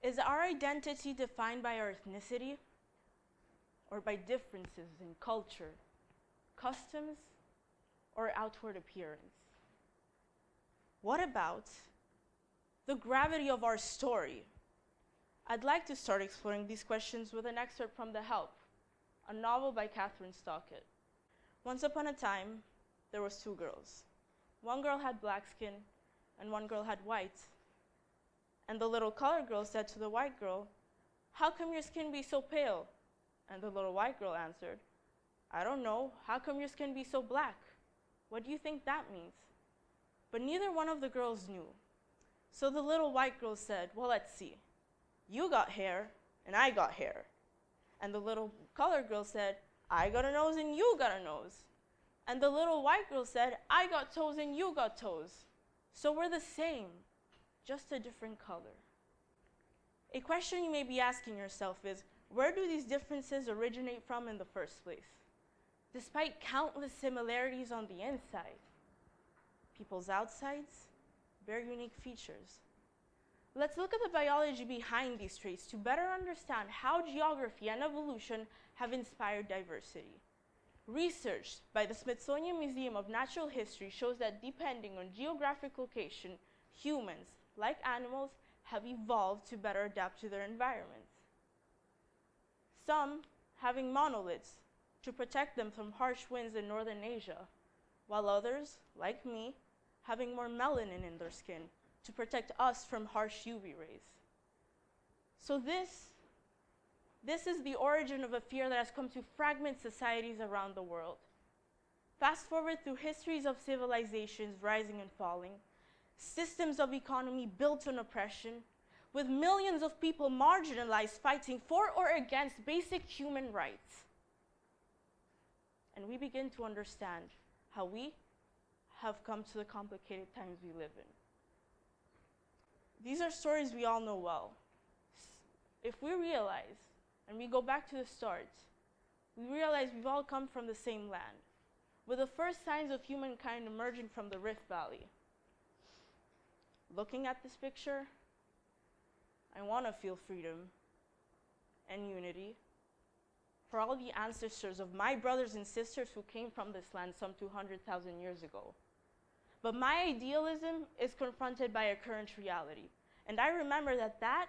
Is our identity defined by our ethnicity or by differences in culture, customs, or outward appearance? What about the gravity of our story? I'd like to start exploring these questions with an excerpt from The Help, a novel by Catherine Stockett. Once upon a time, there was two girls. One girl had black skin, and one girl had white. And the little colored girl said to the white girl, "How come your skin be so pale?" And the little white girl answered, "I don't know. How come your skin be so black? What do you think that means?" But neither one of the girls knew. So the little white girl said, "Well, let's see. You got hair, and I got hair." And the little colored girl said, "I got a nose, and you got a nose." And the little white girl said, "I got toes, and you got toes. So we're the same, just a different color." A question you may be asking yourself is, where do these differences originate from in the first place? Despite countless similarities on the inside, people's outsides bear unique features. Let's look at the biology behind these traits to better understand how geography and evolution have inspired diversity. Research by the Smithsonian Museum of Natural History shows that depending on geographic location, humans, like animals, have evolved to better adapt to their environments. Some having monolids to protect them from harsh winds in northern Asia, while others, like me, having more melanin in their skin to protect us from harsh UV rays. So this is the origin of a fear that has come to fragment societies around the world. Fast forward through histories of civilizations rising and falling, systems of economy built on oppression, with millions of people marginalized fighting for or against basic human rights. And we begin to understand how we have come to the complicated times we live in. These are stories we all know well. If we realize, and we go back to the start, we realize we've all come from the same land, with the first signs of humankind emerging from the Rift Valley. Looking at this picture, I want to feel freedom and unity for all the ancestors of my brothers and sisters who came from this land some 200,000 years ago. But my idealism is confronted by a current reality, and I remember that that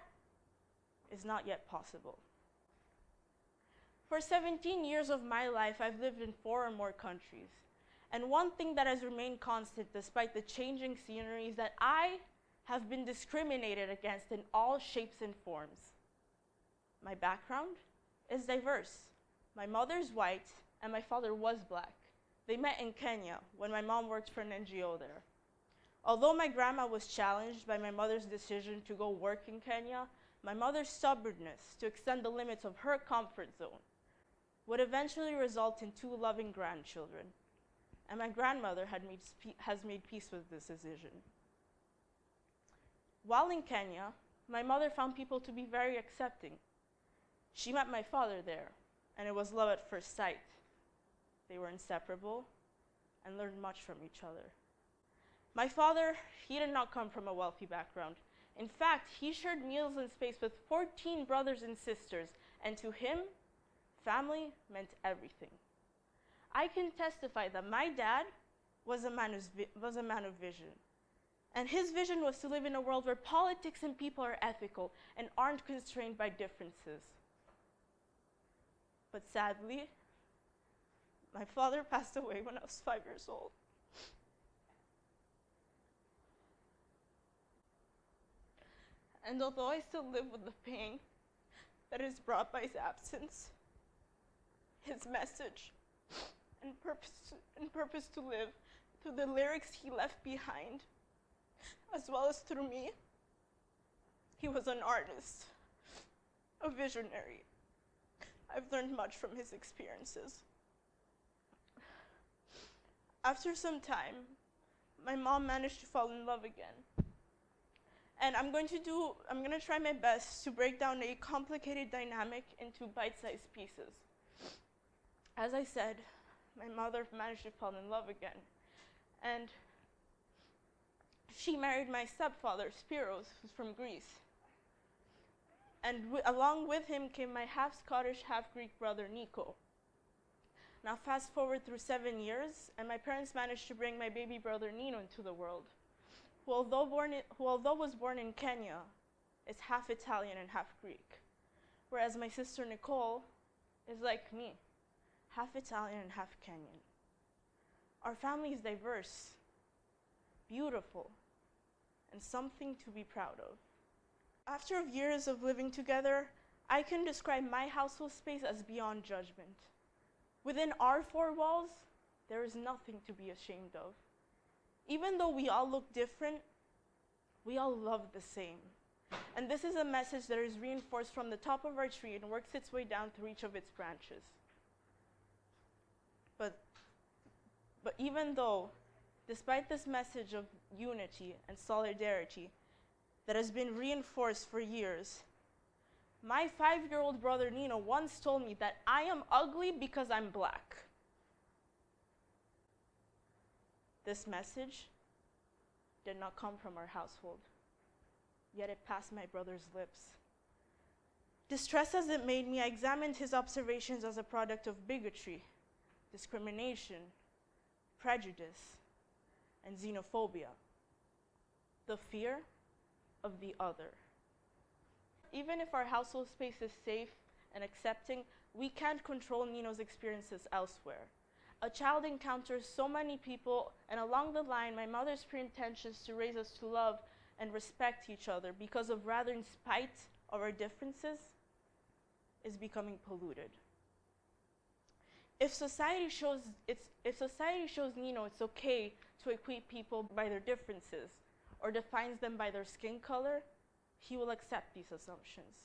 is not yet possible. For 17 years of my life, I've lived in 4 or more countries, and one thing that has remained constant despite the changing scenery is that I have been discriminated against in all shapes and forms. My background is diverse. My mother's white, and my father was black. They met in Kenya when my mom worked for an NGO there. Although my grandma was challenged by my mother's decision to go work in Kenya, my mother's stubbornness to extend the limits of her comfort zone would eventually result in 2 loving grandchildren. And my grandmother has made peace with this decision. While in Kenya, my mother found people to be very accepting. She met my father there, and it was love at first sight. They were inseparable and learned much from each other. My father, he did not come from a wealthy background. In fact, he shared meals and space with 14 brothers and sisters, and to him, family meant everything. I can testify that my dad was a man of vision. And his vision was to live in a world where politics and people are ethical and aren't constrained by differences. But sadly, my father passed away when I was 5 years old. And although I still live with the pain that is brought by his absence, his message and purpose to live through the lyrics he left behind, as well as through me, he was an artist, a visionary. I've learned much from his experiences. After some time, my mom managed to fall in love again. And I'm going to try my best to break down a complicated dynamic into bite-sized pieces. As I said, my mother managed to fall in love again. And she married my stepfather, Spiros, who's from Greece. And along with him came my half Scottish, half Greek brother, Nico. Now fast forward through 7 years, and my parents managed to bring my baby brother Nino into the world, who although was born in Kenya, is half Italian and half Greek, whereas my sister Nicole is like me, half Italian and half Kenyan. Our family is diverse, beautiful, and something to be proud of. After years of living together, I can describe my household space as beyond judgment. Within our four walls, there is nothing to be ashamed of. Even though we all look different, we all love the same. And this is a message that is reinforced from the top of our tree and works its way down through each of its branches. But even though, despite this message of unity and solidarity that has been reinforced for years, my 5-year-old brother Nino once told me that I am ugly because I'm black. This message did not come from our household, yet it passed my brother's lips. Distressed as it made me, I examined his observations as a product of bigotry, discrimination, prejudice, and xenophobia, the fear of the other. Even if our household space is safe and accepting, we can't control Nino's experiences elsewhere. A child encounters so many people, and along the line, my mother's pure intentions to raise us to love and respect each other because of rather in spite of our differences is becoming polluted. If society shows Nino it's okay to equate people by their differences or defines them by their skin color, he will accept these assumptions.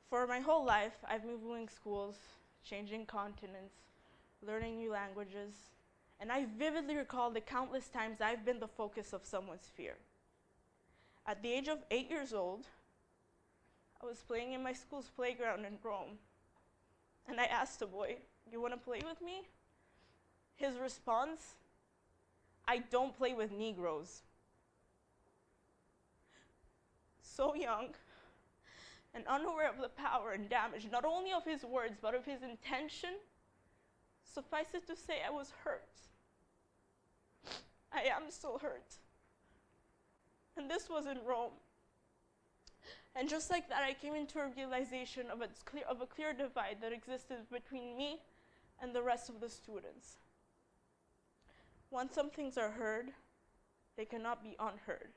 For my whole life, I've been moving schools, changing continents, learning new languages, and I vividly recall the countless times I've been the focus of someone's fear. At the age of 8 years old, I was playing in my school's playground in Rome, and I asked a boy, "You want to play with me?" His response, "I don't play with Negroes." So young and unaware of the power and damage, not only of his words, but of his intention, suffice it to say I was hurt. I am still hurt. And this was in Rome. And just like that, I came into a realization of a clear divide that existed between me and the rest of the students. Once some things are heard, they cannot be unheard.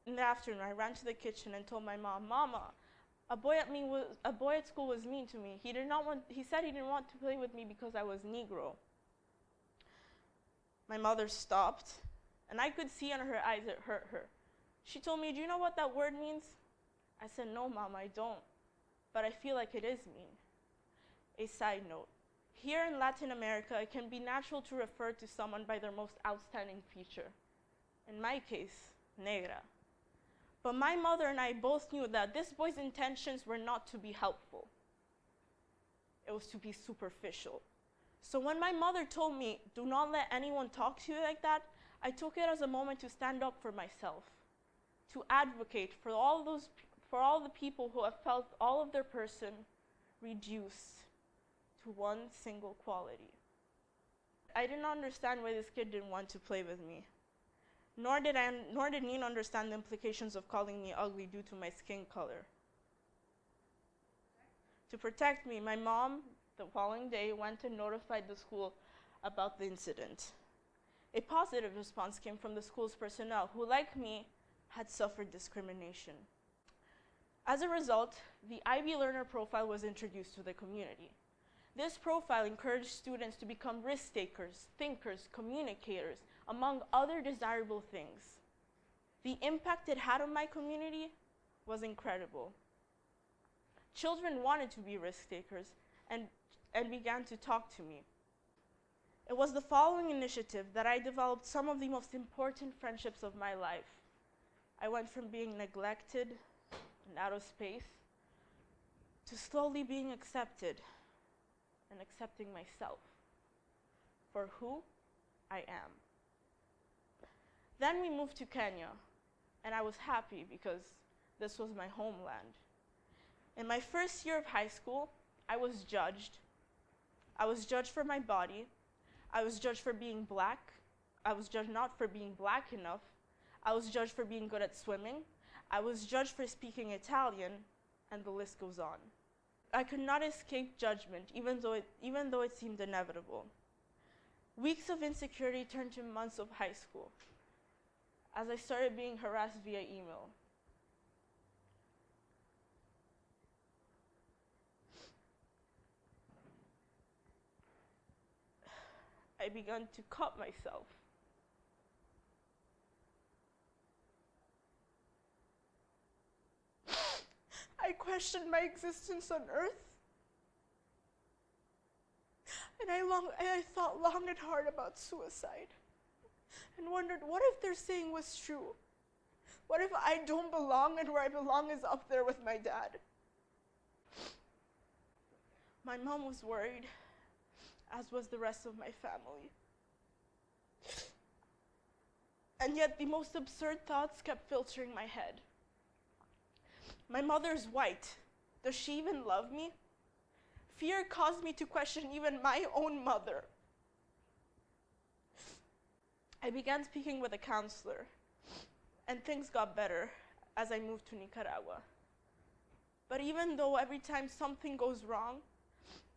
In the afternoon, I ran to the kitchen and told my mom, "Mama, a boy at school was mean to me. He said he didn't want to play with me because I was Negro." My mother stopped, and I could see in her eyes it hurt her. She told me, "Do you know what that word means?" I said, "No, Mom, I don't, but I feel like it is mean." A side note, here in Latin America, it can be natural to refer to someone by their most outstanding feature. In my case, negra. But my mother and I both knew that this boy's intentions were not to be helpful. It was to be superficial. So when my mother told me, "Do not let anyone talk to you like that," I took it as a moment to stand up for myself, to advocate for all the people who have felt all of their person reduced to one single quality. I didn't understand why this kid didn't want to play with me. Nor did Nina understand the implications of calling me ugly due to my skin color. To protect me, my mom, the following day, went and notified the school about the incident. A positive response came from the school's personnel, who, like me, had suffered discrimination. As a result, the IB Learner Profile was introduced to the community. This profile encouraged students to become risk-takers, thinkers, communicators, among other desirable things. The impact it had on my community was incredible. Children wanted to be risk-takers and began to talk to me. It was the following initiative that I developed some of the most important friendships of my life. I went from being neglected and out of space to slowly being accepted and accepting myself for who I am. Then we moved to Kenya, and I was happy because this was my homeland. In my first year of high school, I was judged. I was judged for my body. I was judged for being black. I was judged not for being black enough. I was judged for being good at swimming. I was judged for speaking Italian, and the list goes on. I could not escape judgment, even though it seemed inevitable. Weeks of insecurity turned to months of high school, as I started being harassed via email. I began to cut myself. I questioned my existence on earth, and I thought long and hard about suicide, and wondered, what if their saying was true? What if I don't belong, and where I belong is up there with my dad? My mom was worried, as was the rest of my family. And yet the most absurd thoughts kept filtering my head. My mother's white. Does she even love me? Fear caused me to question even my own mother. I began speaking with a counselor, and things got better as I moved to Nicaragua. But even though every time something goes wrong,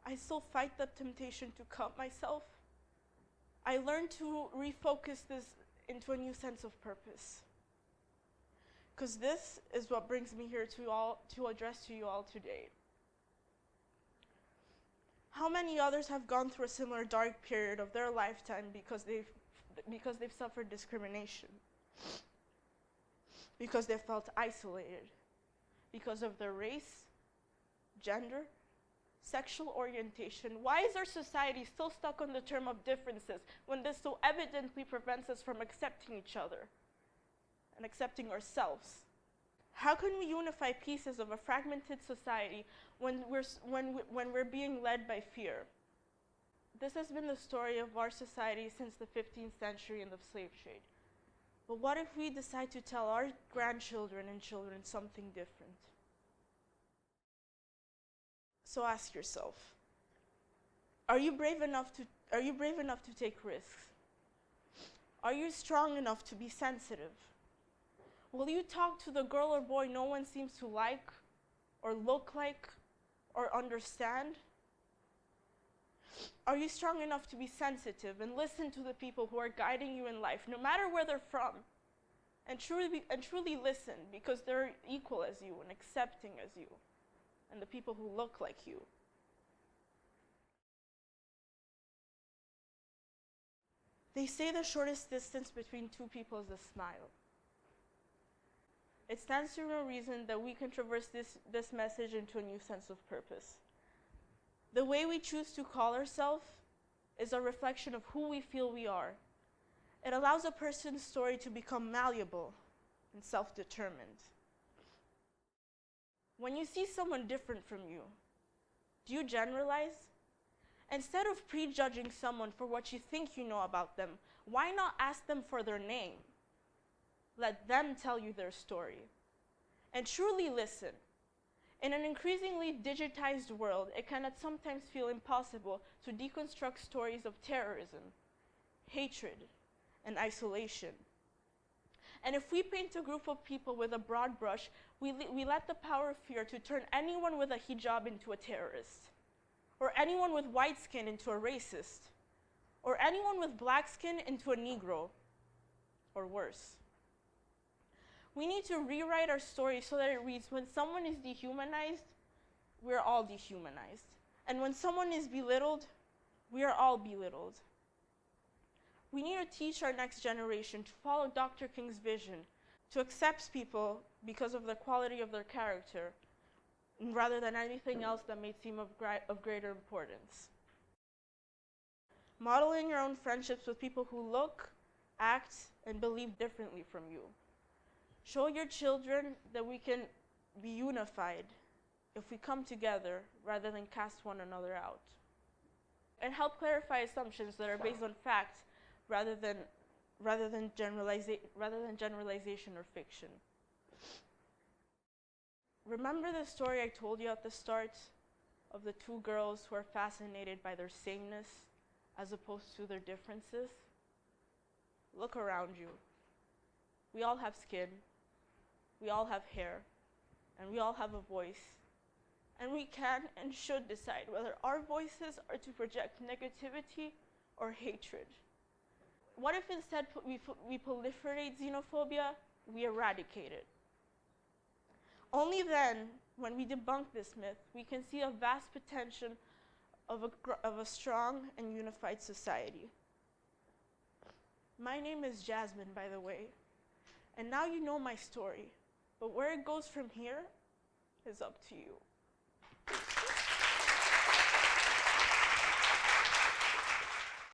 I still fight the temptation to cut myself, I learned to refocus this into a new sense of purpose. Because this is what brings me here to address to you all today. How many others have gone through a similar dark period of their lifetime because they've suffered discrimination? Because they felt isolated? Because of their race, gender, sexual orientation? Why is our society still stuck on the term of differences when this so evidently prevents us from accepting each other and accepting ourselves? How can we unify pieces of a fragmented society when we're being led by fear? This has been the story of our society since the 15th century and the slave trade. But what if we decide to tell our grandchildren and children something different? So ask yourself, are you brave enough to take risks? Are you strong enough to be sensitive? Will you talk to the girl or boy no one seems to like, or look like, or understand? Are you strong enough to be sensitive and listen to the people who are guiding you in life, no matter where they're from, and truly listen because they're equal as you and accepting as you, and the people who look like you? They say the shortest distance between two people is a smile. It stands to no reason that we can traverse this message into a new sense of purpose. The way we choose to call ourselves is a reflection of who we feel we are. It allows a person's story to become malleable and self-determined. When you see someone different from you, do you generalize? Instead of prejudging someone for what you think you know about them, why not ask them for their name? Let them tell you their story. And truly listen. In an increasingly digitized world, it can sometimes feel impossible to deconstruct stories of terrorism, hatred, and isolation. And if we paint a group of people with a broad brush, we let the power of fear to turn anyone with a hijab into a terrorist, or anyone with white skin into a racist, or anyone with black skin into a Negro, or worse. We need to rewrite our story so that it reads, when someone is dehumanized, we're all dehumanized. And when someone is belittled, we are all belittled. We need to teach our next generation to follow Dr. King's vision, to accept people because of the quality of their character, rather than anything else that may seem of greater importance. Modeling your own friendships with people who look, act, and believe differently from you. Show your children that we can be unified if we come together rather than cast one another out. And help clarify assumptions that are based on facts rather than rather than generalization or fiction. Remember the story I told you at the start of the two girls who are fascinated by their sameness as opposed to their differences? Look around you. We all have skin, we all have hair, and we all have a voice. And we can and should decide whether our voices are to project negativity or hatred. What if instead we proliferate xenophobia, we eradicate it? Only then, when we debunk this myth, we can see a vast potential of a strong and unified society. My name is Jasmine, by the way, and now you know my story, but where it goes from here is up to you.